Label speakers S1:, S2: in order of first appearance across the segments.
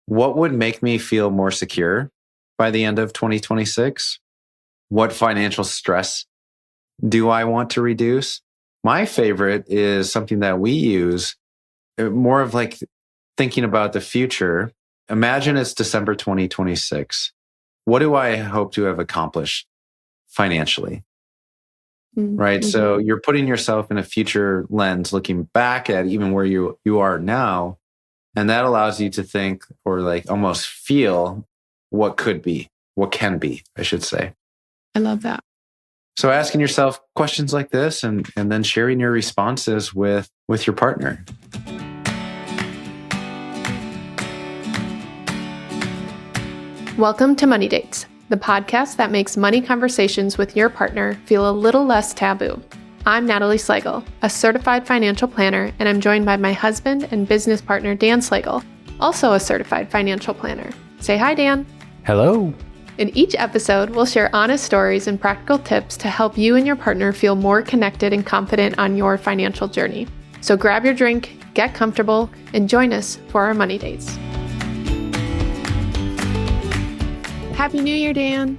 S1: what would make me feel more secure by the end of 2026? What financial stress do I want to reduce? My favorite is something that we use, more of like thinking about the future. Imagine it's December 2026. What do I hope to have accomplished financially? Right.
S2: Mm-hmm.
S1: So you're putting yourself in a future lens, looking back at even where you are now. And that allows you to think or like almost feel what could be, what can be, I should say.
S2: I love that.
S1: So asking yourself questions like this and then sharing your responses with your partner.
S2: Welcome to Money Dates, the podcast that makes money conversations with your partner feel a little less taboo. I'm Natalie Slagle, a certified financial planner, and I'm joined by my husband and business partner, Dan Slagle, also a certified financial planner. Say hi, Dan.
S3: Hello.
S2: In each episode, we'll share honest stories and practical tips to help you and your partner feel more connected and confident on your financial journey. So grab your drink, get comfortable, and join us for our Money Dates. Happy New Year, Dan.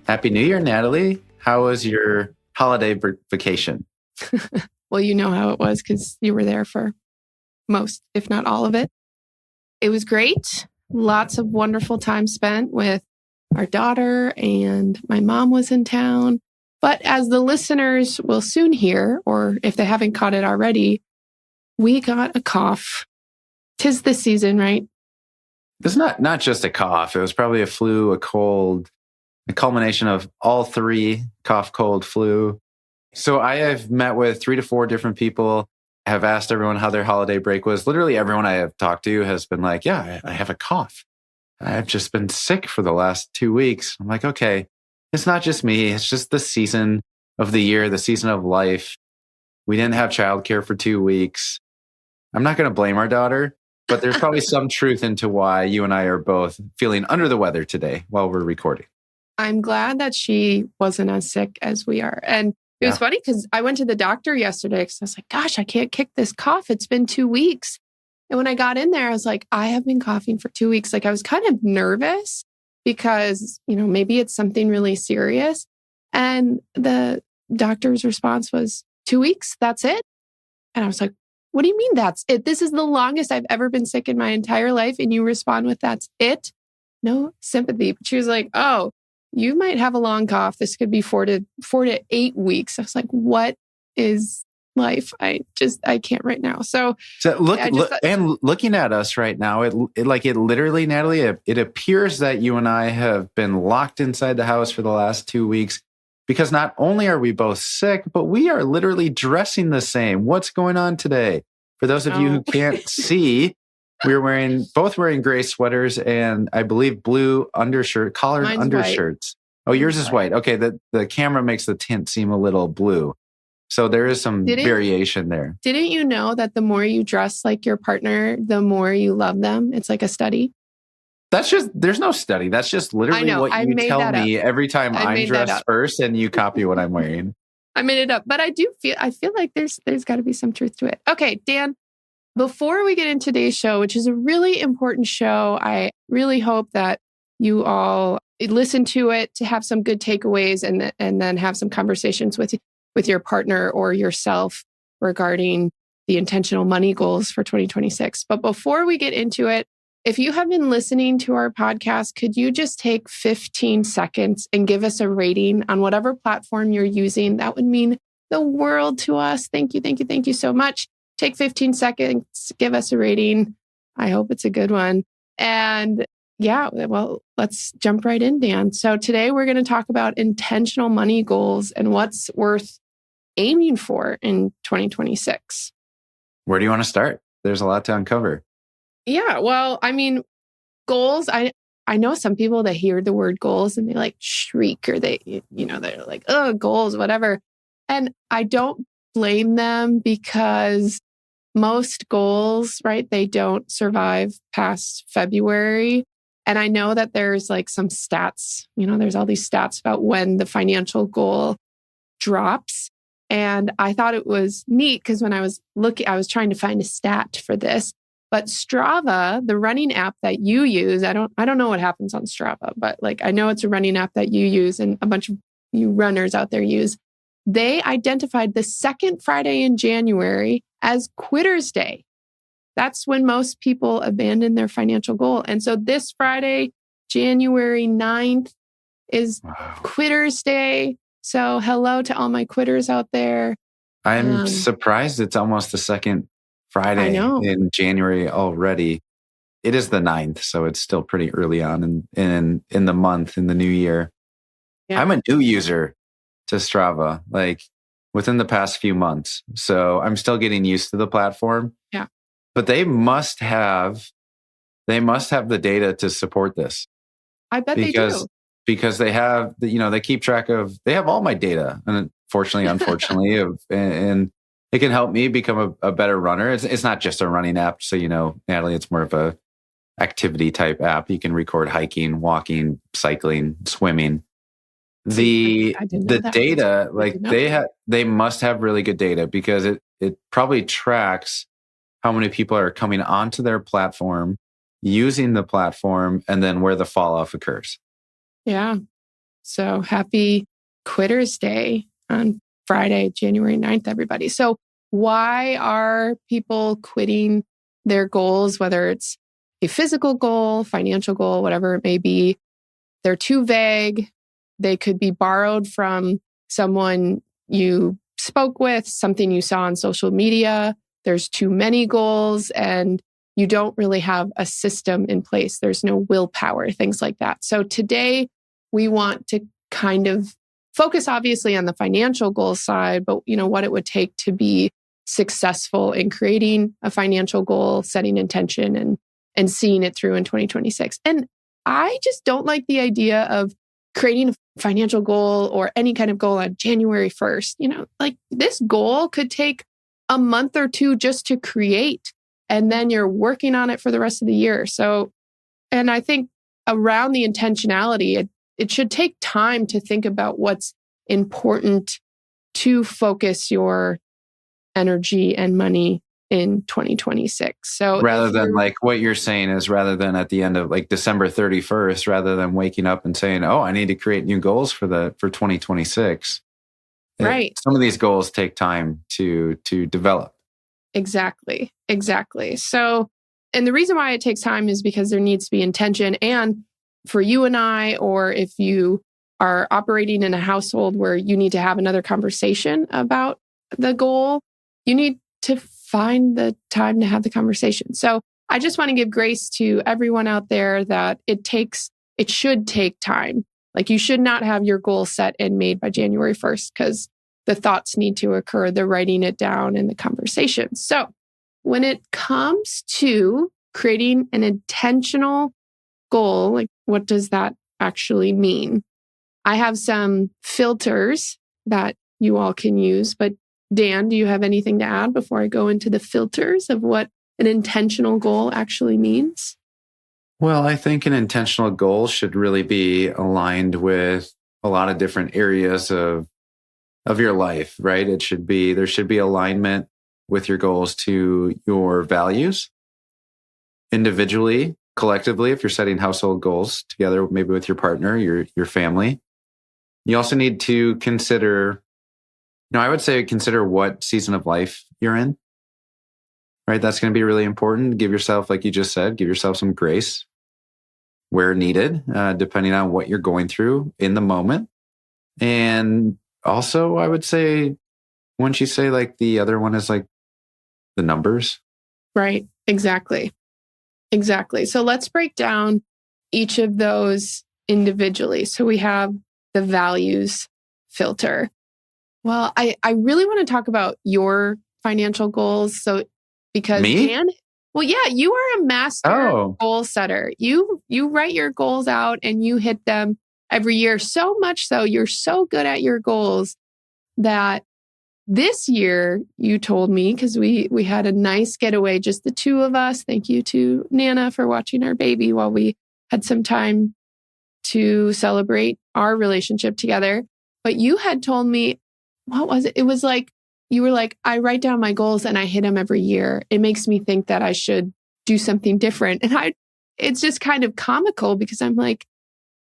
S1: Happy New Year, Natalie. How was your holiday vacation?
S2: Well, you know how it was because you were there for most, if not all of it. It was great. Lots of wonderful time spent with our daughter, and my mom was in town. But as the listeners will soon hear, or if they haven't caught it already, we got a cough. 'Tis the season, right?
S1: It's not just a cough. It was probably a flu, a cold, a culmination of all three: cough, cold, flu. So I have met with 3 to 4 different people, have asked everyone how their holiday break was. Literally everyone I have talked to has been like, yeah, I have a cough. I've just been sick for the last 2 weeks. I'm like, okay, it's not just me. It's just the season of the year, the season of life. We didn't have childcare for 2 weeks. I'm not going to blame our daughter, but there's probably some truth into why you and I are both feeling under the weather today while we're recording.
S2: I'm glad that she wasn't as sick as we are. And it was funny because I went to the doctor yesterday because I was like, gosh, I can't kick this cough. It's been 2 weeks. And when I got in there, I was like, I have been coughing for 2 weeks. Like I was kind of nervous because, maybe it's something really serious. And the doctor's response was 2 weeks. That's it. And I was like, what do you mean that's it? This is the longest I've ever been sick in my entire life. And you respond with that's it? No sympathy. But she was like, oh, you might have a long cough. This could be 4 to 8 weeks. I was like, what is life? I can't right now. So
S1: looking at us right now, it literally, Natalie, it appears that you and I have been locked inside the house for the last 2 weeks because not only are we both sick, but we are literally dressing the same. What's going on today? For those of you who can't see, we're both wearing gray sweaters and I believe blue collared undershirts. Oh, yours is white. Okay. The camera makes the tint seem a little blue. So there is some variation there. Didn't
S2: you know that the more you dress like your partner, the more you love them? It's like a study.
S1: There's no study. That's just literally what you tell me every time I'm dressed first and you copy what I'm wearing.
S2: I made it up, but I feel like there's got to be some truth to it. Okay, Dan, before we get into today's show, which is a really important show, I really hope that you all listen to it to have some good takeaways and then have some conversations with your partner or yourself regarding the intentional money goals for 2026. But before we get into it, if you have been listening to our podcast, could you just take 15 seconds and give us a rating on whatever platform you're using? That would mean the world to us. Thank you, thank you, thank you so much. Take 15 seconds, give us a rating. I hope it's a good one. And let's jump right in, Dan. So today we're going to talk about intentional money goals and what's worth aiming for in 2026.
S1: Where do you want to start? There's a lot to uncover.
S2: Yeah, well, I mean, goals, I know some people that hear the word goals and they like shriek or they're like, oh, goals, whatever. And I don't blame them because most goals, right, they don't survive past February. And I know that there's like some stats, there's all these stats about when the financial goal drops. And I thought it was neat because when I was trying to find a stat for this, But Strava, the running app that you use, I don't know what happens on Strava, but like I know it's a running app that you use and a bunch of you runners out there use. They identified the second Friday in January as Quitter's Day. That's when most people abandon their financial goal. And so this Friday, January 9th, is Quitter's Day. So hello to all my quitters out there.
S1: I'm surprised it's almost the second Friday in January already. It is the 9th, so it's still pretty early on in the month, in the new year. Yeah. I'm a new user to Strava, like within the past few months. So I'm still getting used to the platform.
S2: Yeah.
S1: But they must have the data to support this.
S2: I bet they do.
S1: Because they have, they keep track of, they have all my data. And unfortunately, and it can help me become a better runner. It's not just a running app. So, Natalie, it's more of a activity type app. You can record hiking, walking, cycling, swimming. The data, like they must have really good data because it probably tracks how many people are coming onto their platform, using the platform, and then where the fall off occurs.
S2: Yeah. So happy Quitter's Day on Friday, January 9th, everybody. So why are people quitting their goals, whether it's a physical goal, financial goal, whatever it may be? They're too vague. They could be borrowed from someone you spoke with, something you saw on social media. There's too many goals and you don't really have a system in place. There's no willpower, things like that. So today we want to kind of focus obviously on the financial goal side, but what it would take to be successful in creating a financial goal, setting intention and seeing it through in 2026. And I just don't like the idea of creating a financial goal or any kind of goal on January 1st. Like this goal could take a month or two just to create, and then you're working on it for the rest of the year. So, and I think around the intentionality, it should take time to think about what's important to focus your energy and money in 2026. So
S1: rather than like what you're saying is rather than at the end of like December 31st, rather than waking up and saying, oh, I need to create new goals for 2026.
S2: Right.
S1: Some of these goals take time to develop.
S2: Exactly. So, and the reason why it takes time is because there needs to be intention. And for you and I, or if you are operating in a household where you need to have another conversation about the goal, you need to find the time to have the conversation. So I just want to give grace to everyone out there that it should take time. Like you should not have your goal set and made by January 1st because the thoughts need to occur, the writing it down and the conversation. So when it comes to creating an intentional goal, like what does that actually mean? I have some filters that you all can use, but Dan, do you have anything to add before I go into the filters of what an intentional goal actually means?
S1: Well, I think an intentional goal should really be aligned with a lot of different areas of your life, right? There should be alignment with your goals to your values individually, collectively, if you're setting household goals together, maybe with your partner, your family. You also need to consider, I would say consider what season of life you're in, right? That's going to be really important. Give yourself, like you just said, give yourself some grace where needed, depending on what you're going through in the moment. And also, I would say, wouldn't you say like the other one is like the numbers?
S2: Right. Exactly. So let's break down each of those individually. So we have the values filter. Well, I really want to talk about your financial goals. So because
S1: Me?
S2: Dan, well, yeah, you are a master goal setter. You write your goals out and you hit them every year. So much so, you're so good at your goals that this year you told me, because we had a nice getaway, just the two of us. Thank you to Nana for watching our baby while we had some time to celebrate our relationship together. But you had told me, what was it? It was like, you were like, I write down my goals and I hit them every year. It makes me think that I should do something different. And it's just kind of comical because I'm like,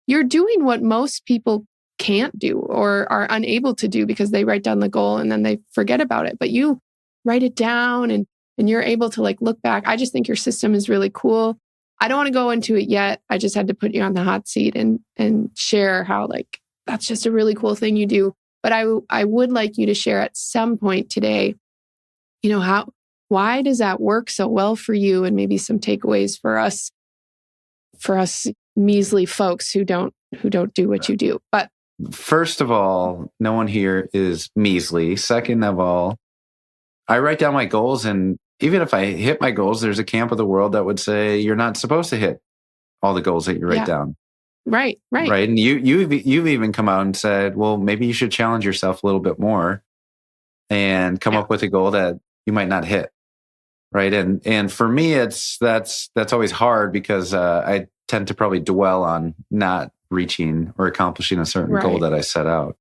S2: you're doing what most people can't do or are unable to do because they write down the goal and then they forget about it. But you write it down and you're able to like look back. I just think your system is really cool. I don't want to go into it yet. I just had to put you on the hot seat and share how like that's just a really cool thing you do. But I would like you to share at some point today, why does that work so well for you, and maybe some takeaways for us measly folks who don't do what you do. But
S1: first of all, no one here is measly. Second of all, I write down my goals, and even if I hit my goals, there's a camp of the world that would say you're not supposed to hit all the goals that you write down.
S2: Right.
S1: And you've even come out and said, well, maybe you should challenge yourself a little bit more and come up with a goal that you might not hit. Right. And for me, that's always hard because I tend to probably dwell on not reaching or accomplishing a certain goal that I set out.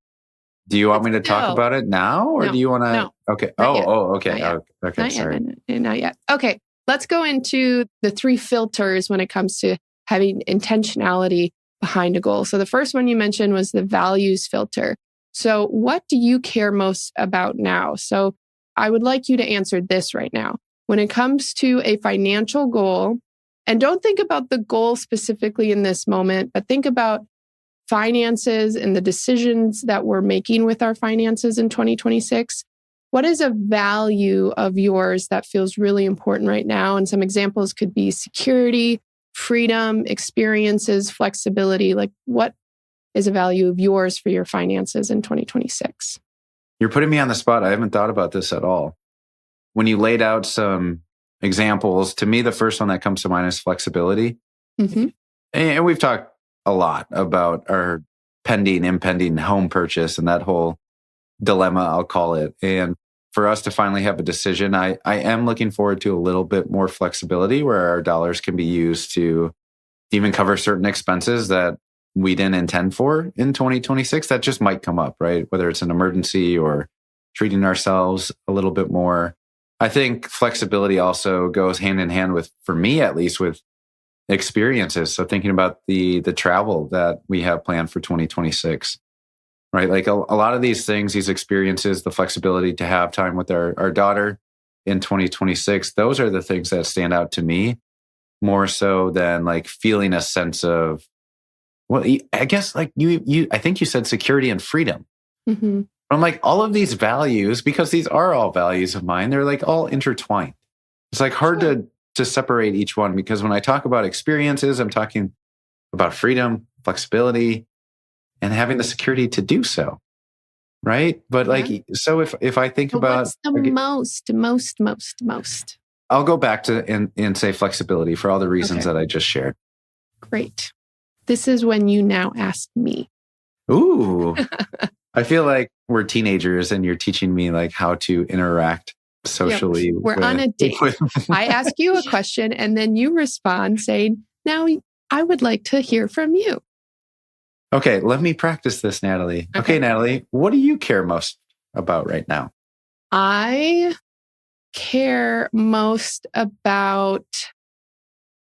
S1: Do you want me to talk about it now, or do you want to?
S2: No.
S1: Okay. Okay. Okay. Sorry.
S2: Not yet. Okay. Let's go into the 3 filters when it comes to having intentionality behind a goal. So the first one you mentioned was the values filter. So what do you care most about now? So I would like you to answer this right now. When it comes to a financial goal, and don't think about the goal specifically in this moment, but think about finances and the decisions that we're making with our finances in 2026. What is a value of yours that feels really important right now? And some examples could be security, freedom, experiences, flexibility. Like, what is a value of yours for your finances in 2026?
S1: You're putting me on the spot. I haven't thought about this at all. When you laid out some examples, to me, the first one that comes to mind is flexibility. Mm-hmm. And we've talked a lot about our impending home purchase and that whole dilemma, I'll call it. And for us to finally have a decision, I am looking forward to a little bit more flexibility where our dollars can be used to even cover certain expenses that we didn't intend for in 2026 that just might come up, right? Whether it's an emergency or treating ourselves a little bit more. I think flexibility also goes hand in hand with, for me at least, with experiences. So thinking about the travel that we have planned for 2026, right? Like a lot of these things, these experiences, the flexibility to have time with our daughter in 2026, those are the things that stand out to me more so than like feeling a sense of, well, I guess like I think you said security and freedom. Mm-hmm. I'm like, all of these values, because these are all values of mine, they're like all intertwined. It's like hard to separate each one, because when I talk about experiences, I'm talking about freedom, flexibility, and having the security to do so. Right. But like, so if I think about
S2: what's the most,
S1: I'll go back to and say flexibility for all the reasons that I just shared.
S2: Great. This is when you now ask me.
S1: Ooh. I feel like we're teenagers and you're teaching me like how to interact socially.
S2: We're on a date. I ask you a question and then you respond saying, now I would like to hear from you.
S1: Okay, let me practice this, Natalie. Okay, Natalie, what do you care most about right now?
S2: I care most about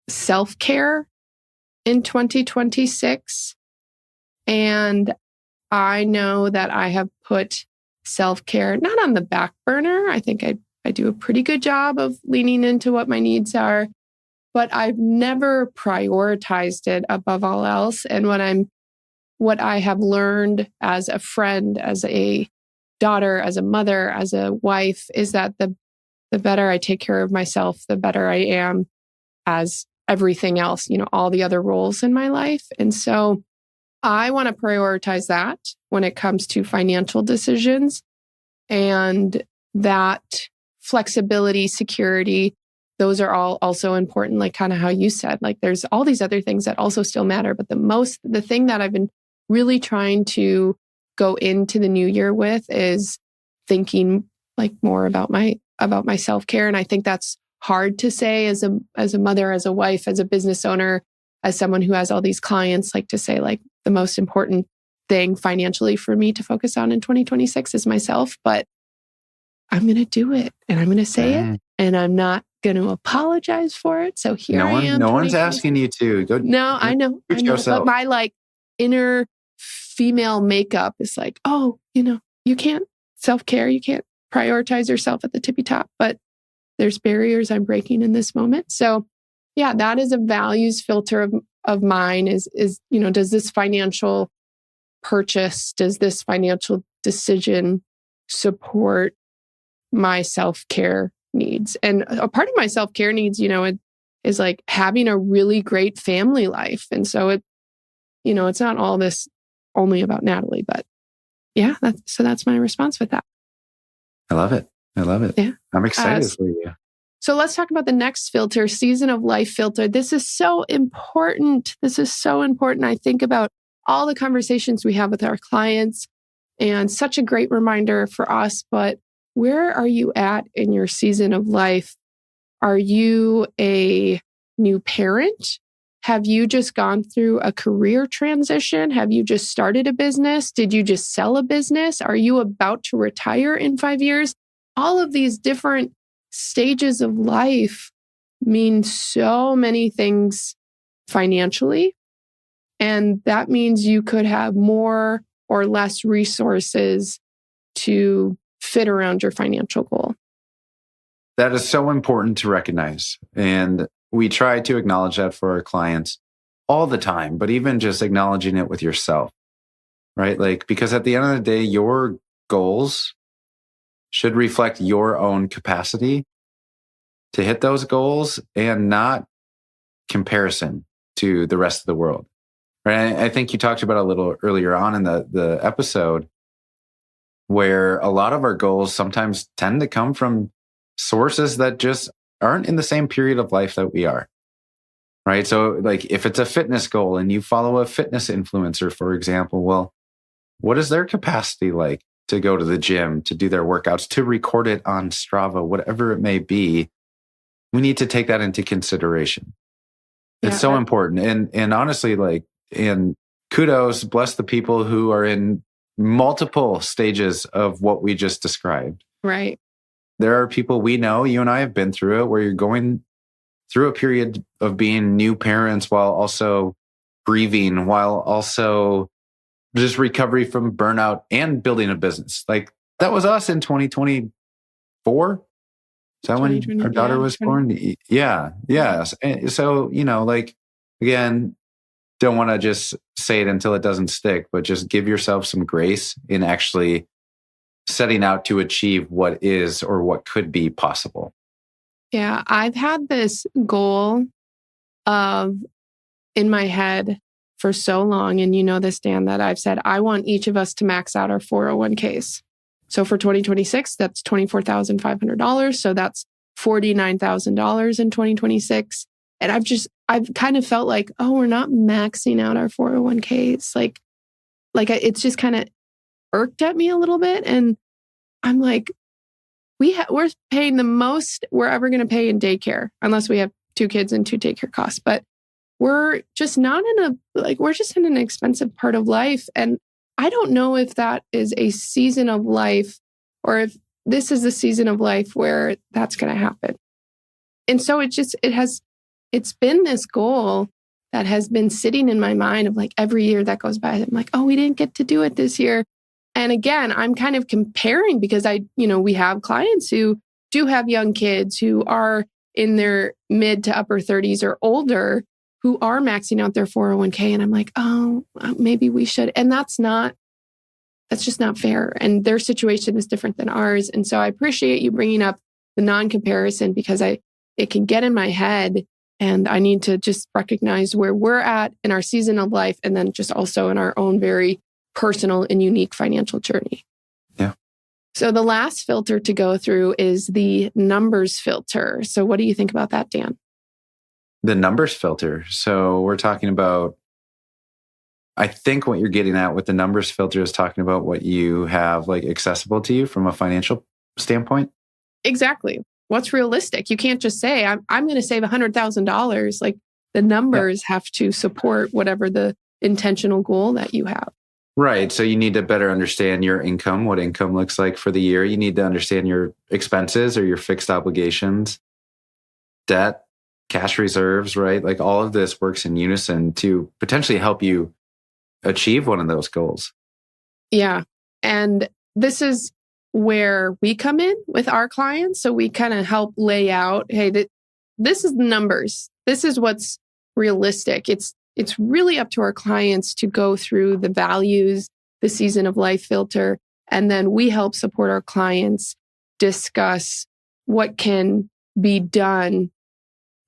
S2: self-care in 2026. And I know that I have put self-care not on the back burner. I think I do a pretty good job of leaning into what my needs are, but I've never prioritized it above all else. And what I have learned as a friend, as a daughter, as a mother, as a wife, is that the better I take care of myself, the better I am as everything else, all the other roles in my life. And so I want to prioritize that when it comes to financial decisions, and that flexibility, security, those are all also important, like kind of how you said, like there's all these other things that also still matter. But the thing that I've been really trying to go into the new year with is thinking like more about my self-care. And I think that's hard to say as a mother, as a wife, as a business owner, as someone who has all these clients, like to say like the most important thing financially for me to focus on in 2026 is myself. But I'm going to do it and I'm going to say it and I'm not going to apologize for it. So here I am.
S1: No one's asking you to go.
S2: No, I know.
S1: Yourself.
S2: But my like inner female makeup is like, oh, you can't self-care. You can't prioritize yourself at the tippy top, but there's barriers I'm breaking in this moment. So yeah, that is a values filter of mine is, does this financial purchase, does this financial decision support my self-care needs? And a part of my self-care needs, it is like having a really great family life. And so it's not all this only about Natalie, but yeah, that's my response with that.
S1: I love it.
S2: Yeah.
S1: I'm excited for you.
S2: So let's talk about the next filter, season of life filter. This is so important. I think about all the conversations we have with our clients and such a great reminder for us. But where are you at in your season of life? Are you a new parent? Have you just gone through a career transition? Have you just started a business? Did you just sell a business? Are you about to retire in 5 years? All of these different stages of life mean so many things financially. And that means you could have more or less resources to fit around your financial goal.
S1: That is so important to recognize. And we try to acknowledge that for our clients all the time, but even just acknowledging it with yourself, right? Like, because at the end of the day, your goals should reflect your own capacity to hit those goals and not comparison to the rest of the world. Right? I think you talked about a little earlier on in the episode where a lot of our goals sometimes tend to come from sources that just aren't in the same period of life that we are. Right? So like if it's a fitness goal and you follow a fitness influencer, for example, well, what is their capacity like to go to the gym, to do their workouts, to record it on Strava, whatever it may be? We need to take that into consideration. It's so important. And honestly, and kudos, bless the people who are in multiple stages of what we just described.
S2: Right.
S1: There are people we know, you and I have been through it, where you're going through a period of being new parents while also grieving, while also just recovery from burnout and building a business. Like that was us in 2024. Is that when our daughter was born? Yeah. Yes. And so, again, don't want to just say it until it doesn't stick, but just give yourself some grace in actually setting out to achieve what is or what could be possible.
S2: Yeah. I've had this goal in my head for so long. And you know this, Dan, that I've said, I want each of us to max out our 401ks. So for 2026, that's $24,500. So that's $49,000 in 2026. And I've kind of felt like, oh, we're not maxing out our 401ks. Like it's just kind of irked at me a little bit. And I'm like, we're paying the most we're ever going to pay in daycare, unless we have 2 kids and 2 daycare costs. But we're just not we're just in an expensive part of life. And I don't know if that is a season of life or if this is a season of life where that's going to happen. And so it's been this goal that has been sitting in my mind of like every year that goes by, I'm like, oh, we didn't get to do it this year. And again, I'm kind of comparing because we have clients who do have young kids who are in their mid to upper 30s or older who are maxing out their 401k. And I'm like, oh, maybe we should. And that's just not fair. And their situation is different than ours. And so I appreciate you bringing up the non-comparison because it can get in my head and I need to just recognize where we're at in our season of life and then just also in our own very personal and unique financial journey.
S1: Yeah.
S2: So the last filter to go through is the numbers filter. So what do you think about that, Dan?
S1: The numbers filter. So we're talking about, I think what you're getting at with the numbers filter is talking about what you have like accessible to you from a financial standpoint.
S2: Exactly. What's realistic? You can't just say, I'm going to save $100,000. Like the numbers have to support whatever the intentional goal that you have.
S1: Right. So you need to better understand your income, what income looks like for the year. You need to understand your expenses or your fixed obligations, debt, cash reserves, right? Like all of this works in unison to potentially help you achieve one of those goals.
S2: Yeah. And this is where we come in with our clients. So we kind of help lay out, hey, this is the numbers. This is what's realistic. It's really up to our clients to go through the values, the season of life filter, and then we help support our clients discuss what can be done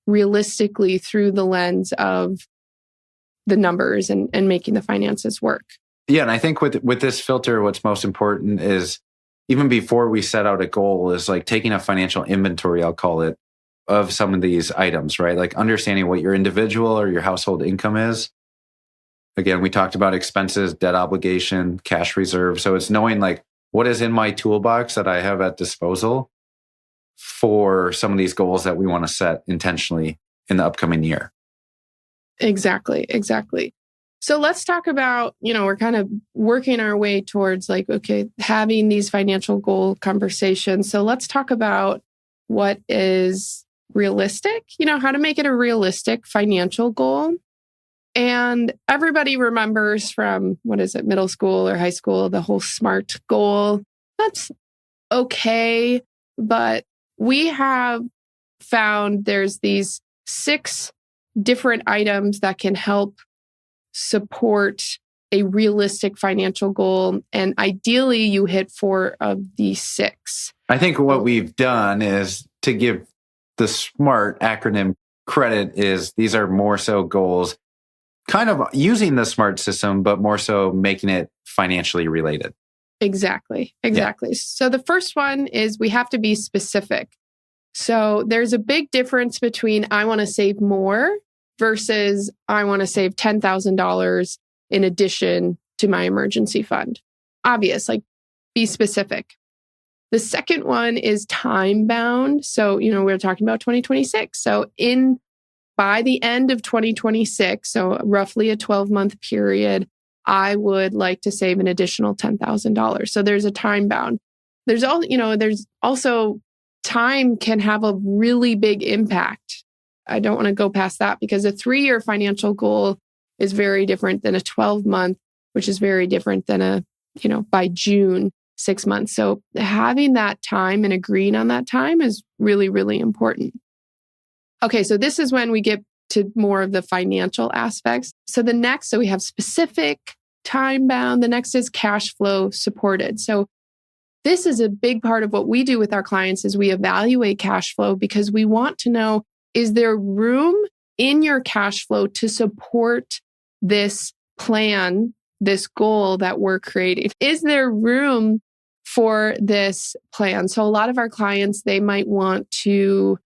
S2: realistically through the lens of the numbers and making the finances work.
S1: Yeah. And I think with this filter, what's most important is even before we set out a goal is like taking a financial inventory, I'll call it, of some of these items, right? Like understanding what your individual or your household income is. Again, we talked about expenses, debt obligation, cash reserve. So it's knowing like what is in my toolbox that I have at disposal for some of these goals that we want to set intentionally in the upcoming year.
S2: Exactly. So let's talk about, we're kind of working our way towards like, okay, having these financial goal conversations. So let's talk about what is realistic, how to make it a realistic financial goal. And everybody remembers from, middle school or high school, the whole SMART goal. That's okay. But we have found there's these 6 different items that can help support a realistic financial goal. And ideally, you hit 4 of these 6.
S1: I think what we've done is to give the SMART acronym credit is these are more so goals, kind of using the SMART system, but more so making it financially related.
S2: Exactly. Yeah. So the first one is we have to be specific. So there's a big difference between I want to save more versus I want to save $10,000 in addition to my emergency fund. Obvious, like be specific. The second one is time bound. So, we're talking about 2026. So by the end of 2026, so roughly a 12-month period, I would like to save an additional $10,000. So there's a time bound. There's also time can have a really big impact. I don't want to go past that because a 3-year financial goal is very different than a 12-month, which is very different than by June, 6 months. So having that time and agreeing on that time is really, really important. Okay, so this is when we get to more of the financial aspects. So we have specific, time bound. The next is cash flow supported. So this is a big part of what we do with our clients is we evaluate cash flow because we want to know, is there room in your cash flow to support this plan, this goal that we're creating? Is there room for this plan? So a lot of our clients, they might want to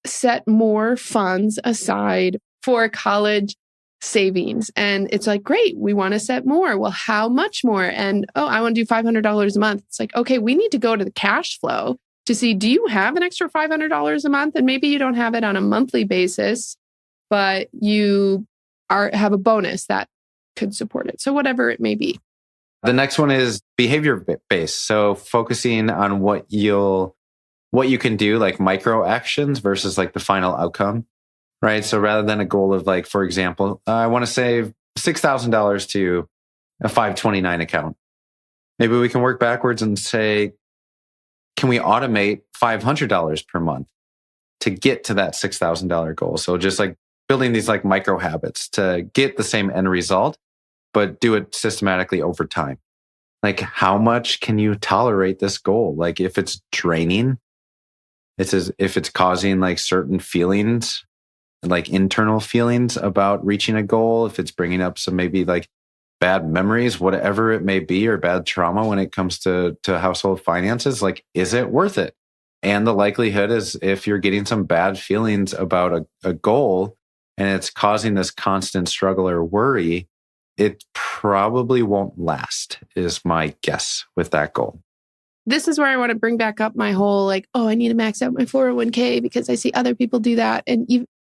S2: set more funds aside for college savings. And it's like, great, we want to set more. Well, how much more? And, I want to do $500 a month. It's like, okay, we need to go to the cash flow to see, do you have an extra $500 a month? And maybe you don't have it on a monthly basis, but you have a bonus that could support it. So whatever it may be.
S1: The next one is behavior based. So focusing on what you can do, like micro actions versus like the final outcome, right? So rather than a goal of like, for example, I want to save $6,000 to a 529 account. Maybe we can work backwards and say, can we automate $500 per month to get to that $6,000 goal? So just like building these like micro habits to get the same end result, but do it systematically over time. Like how much can you tolerate this goal? Like if it's draining, if it's causing like certain feelings, like internal feelings about reaching a goal, if it's bringing up some maybe like bad memories, whatever it may be, or bad trauma when it comes to household finances, like, is it worth it? And the likelihood is if you're getting some bad feelings about a goal and it's causing this constant struggle or worry, it probably won't last, is my guess with that goal.
S2: This is where I want to bring back up my whole like, I need to max out my 401k because I see other people do that. And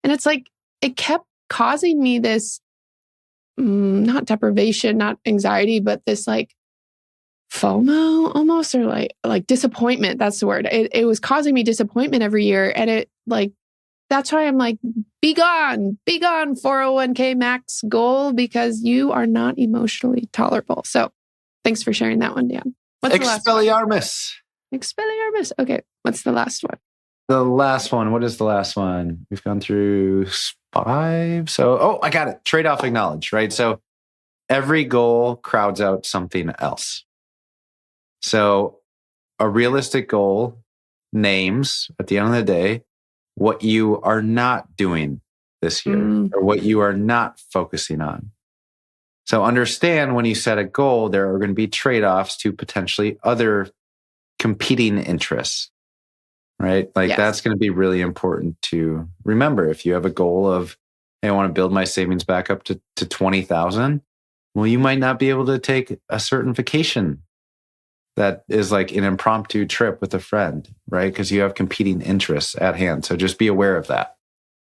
S2: it's like, it kept causing me this not deprivation, not anxiety, but this like FOMO almost, or like disappointment. That's the word. It was causing me disappointment every year. And it like, that's why I'm like, be gone 401k max goal, because you are not emotionally tolerable. So thanks for sharing that one, Dan. What's the last one? Expelliarmus. Okay. What's the last one?
S1: The last one. What is the last one? We've gone through 5. So, I got it. Trade-off acknowledge, right? So every goal crowds out something else. So a realistic goal names at the end of the day what you are not doing this year or what you are not focusing on. So understand when you set a goal, there are going to be trade-offs to potentially other competing interests, right? Like that's going to be really important to remember. If you have a goal of, hey, I want to build my savings back up to 20,000, well, you might not be able to take a certain vacation that is like an impromptu trip with a friend, right? Because you have competing interests at hand. So just be aware of that.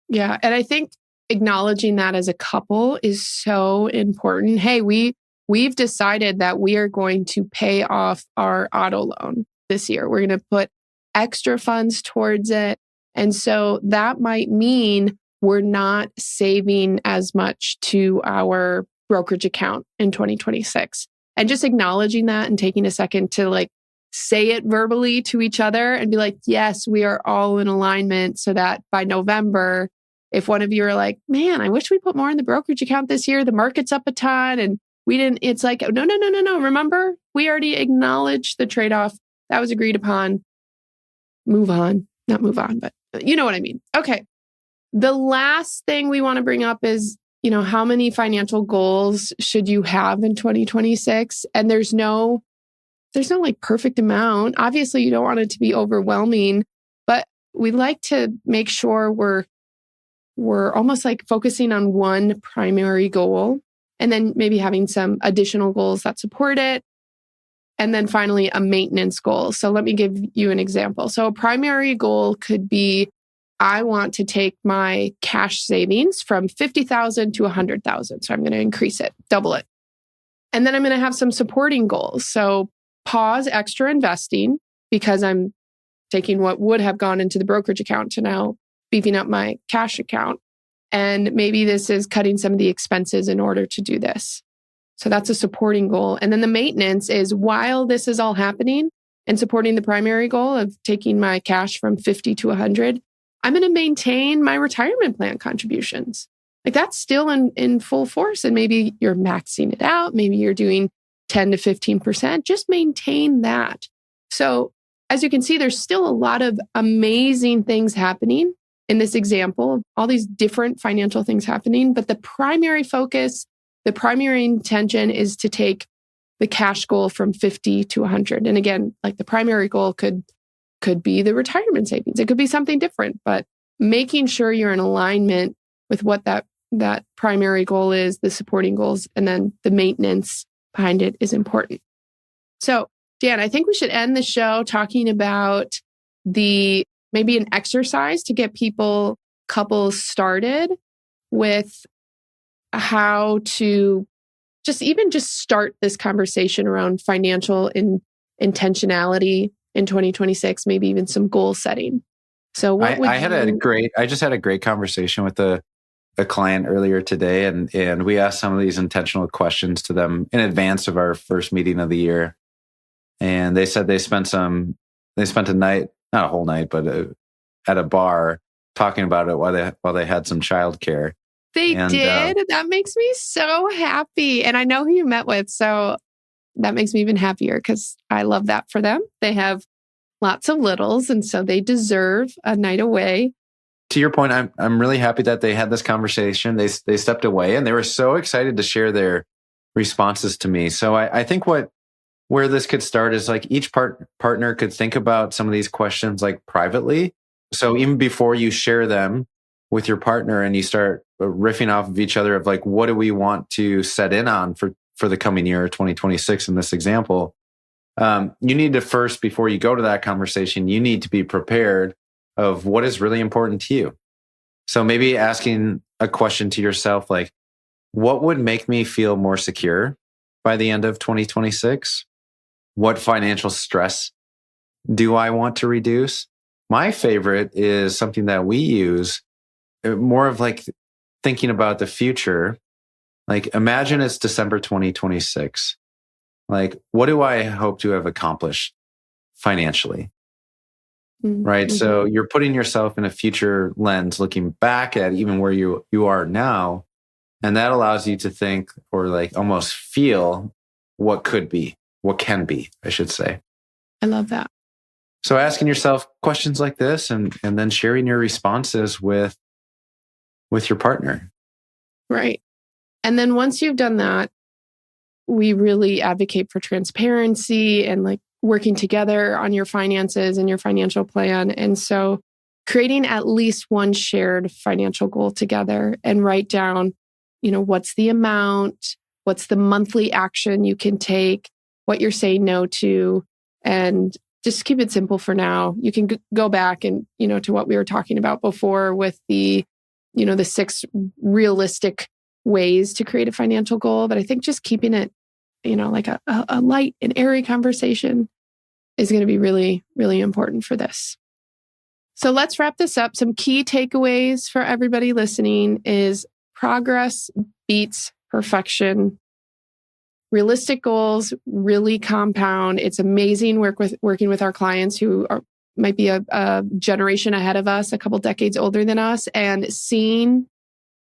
S2: Yeah. And I think acknowledging that as a couple is so important. Hey, we've decided that we are going to pay off our auto loan this year. We're going to put extra funds towards it. And so that might mean we're not saving as much to our brokerage account in 2026. And just acknowledging that and taking a second to like say it verbally to each other and be like, yes, we are all in alignment, so that by November, if one of you are like, man, I wish we put more in the brokerage account this year, the market's up a ton and we didn't, it's like, no. Remember, we already acknowledged the trade-off that was agreed upon. Move on, not move on, but you know what I mean. Okay. The last thing we want to bring up is, how many financial goals should you have in 2026? And there's no like perfect amount. Obviously, you don't want it to be overwhelming, but we like to make sure we're almost like focusing on one primary goal and then maybe having some additional goals that support it. And then finally, a maintenance goal. So let me give you an example. So a primary goal could be, I want to take my cash savings from 50,000 to 100,000. So I'm going to increase it, double it. And then I'm going to have some supporting goals. So pause extra investing because I'm taking what would have gone into the brokerage account to now beefing up my cash account. And maybe this is cutting some of the expenses in order to do this. So that's a supporting goal. And then the maintenance is, while this is all happening and supporting the primary goal of taking my cash from 50 to 100, I'm going to maintain my retirement plan contributions. Like that's still in full force. And maybe you're maxing it out. Maybe you're doing 10 to 15%. Just maintain that. So as you can see, there's still a lot of amazing things happening in this example, all these different financial things happening. But the primary focus, the primary intention is to take the cash goal from 50 to 100. And again, like the primary goal could be the retirement savings. It could be something different, but making sure you're in alignment with what that primary goal is, the supporting goals, and then the maintenance behind it is important. So, Dan, I think we should end the show talking about maybe an exercise to get couples started with how to just start this conversation around financial intentionality in 2026, maybe even some goal setting. So what would
S1: I just had a great conversation with a client earlier today, and we asked some of these intentional questions to them in advance of our first meeting of the year. And they said they spent a night, not a whole night, but at a bar talking about it while they had some childcare.
S2: They did? That makes me so happy. And I know who you met with, so that makes me even happier because I love that for them. They have lots of littles, and so they deserve a night away.
S1: To your point, I'm really happy that they had this conversation. They stepped away and they were so excited to share their responses to me. So I think where this could start is like each partner could think about some of these questions like privately. So even before you share them with your partner and you start riffing off of each other of like, what do we want to set in on for the coming year, 2026 in this example, you need to first, before you go to that conversation, you need to be prepared of what is really important to you. So maybe asking a question to yourself, like, what would make me feel more secure by the end of 2026? What financial stress do I want to reduce? My favorite is something that we use, more of like thinking about the future. Like imagine it's December 2026. Like, what do I hope to have accomplished financially? Right.
S2: Mm-hmm.
S1: So you're putting yourself in a future lens, looking back at even where you are now. And that allows you to think or like almost feel what could be, what can be, I should say.
S2: I love that.
S1: So asking yourself questions like this and then sharing your responses with your partner.
S2: Right. And then once you've done that, we really advocate for transparency and like working together on your finances and your financial plan. And so creating at least one shared financial goal together and write down, what's the amount, what's the monthly action you can take, what you're saying no to, and just keep it simple for now. You can go back and, to what we were talking about before with the 6 realistic ways to create a financial goal. But I think just keeping it, like a light and airy conversation is going to be really, really important for this. So let's wrap this up. Some key takeaways for everybody listening is progress beats perfection. Realistic goals really compound. It's amazing working with our clients who might be a generation ahead of us, a couple decades older than us, and seeing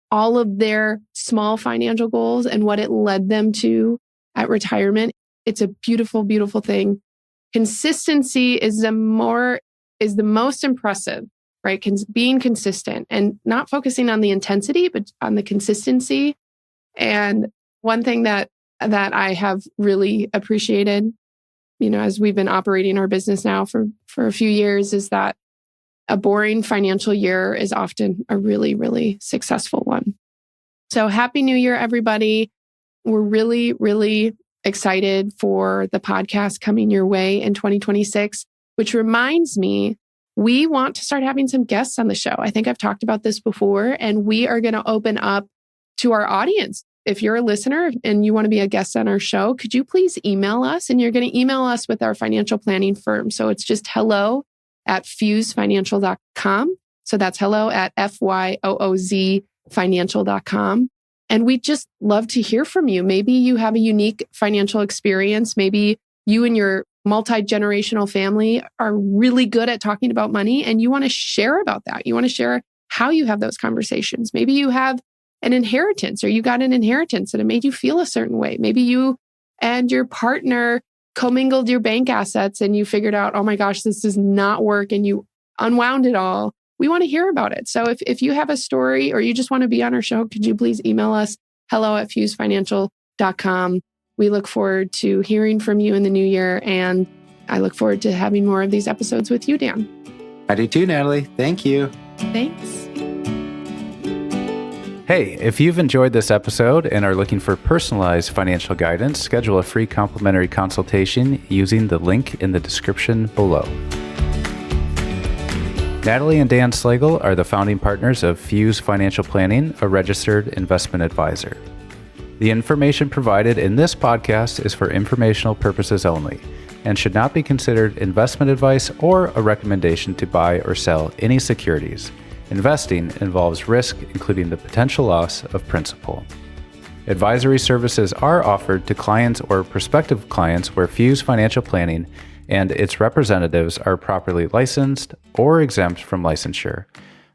S2: all of their small financial goals and what it led them to at retirement. It's a beautiful, beautiful thing. Consistency is the most impressive, right? Being consistent and not focusing on the intensity, but on the consistency. And one thing that I have really appreciated, as we've been operating our business now for a few years, is that a boring financial year is often a really, really successful one. So Happy New Year, everybody. We're really, really excited for the podcast coming your way in 2026, which reminds me, we want to start having some guests on the show. I think I've talked about this before, and we are going to open up to our audience. If you're a listener and you want to be a guest on our show, could you please email us? And you're going to email us with our financial planning firm. So it's just hello@FuseFinancial.com. So that's hello@FYOOZFinancial.com. And we'd just love to hear from you. Maybe you have a unique financial experience. Maybe you and your multi-generational family are really good at talking about money and you want to share about that. You want to share how you have those conversations. Maybe you have an inheritance or you got an inheritance and it made you feel a certain way. Maybe you and your partner commingled your bank assets and you figured out, oh my gosh, this does not work, and you unwound it all. We want to hear about it. So if you have a story or you just want to be on our show, could you please email us hello@FuseFinancial.com. We look forward to hearing from you in the new year, and I look forward to having more of these episodes with you, Dan.
S1: I do too, Natalie. Thank you.
S2: Thanks.
S3: Hey, if you've enjoyed this episode and are looking for personalized financial guidance, schedule a free complimentary consultation using the link in the description below. Natalie and Dan Slagle are the founding partners of Fuse Financial Planning, a registered investment advisor. The information provided in this podcast is for informational purposes only and should not be considered investment advice or a recommendation to buy or sell any securities. Investing involves risk, including the potential loss of principal. Advisory services are offered to clients or prospective clients where Fuse Financial Planning and its representatives are properly licensed or exempt from licensure.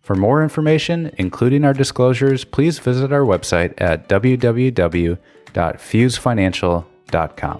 S3: For more information, including our disclosures, please visit our website at www.fusefinancial.com.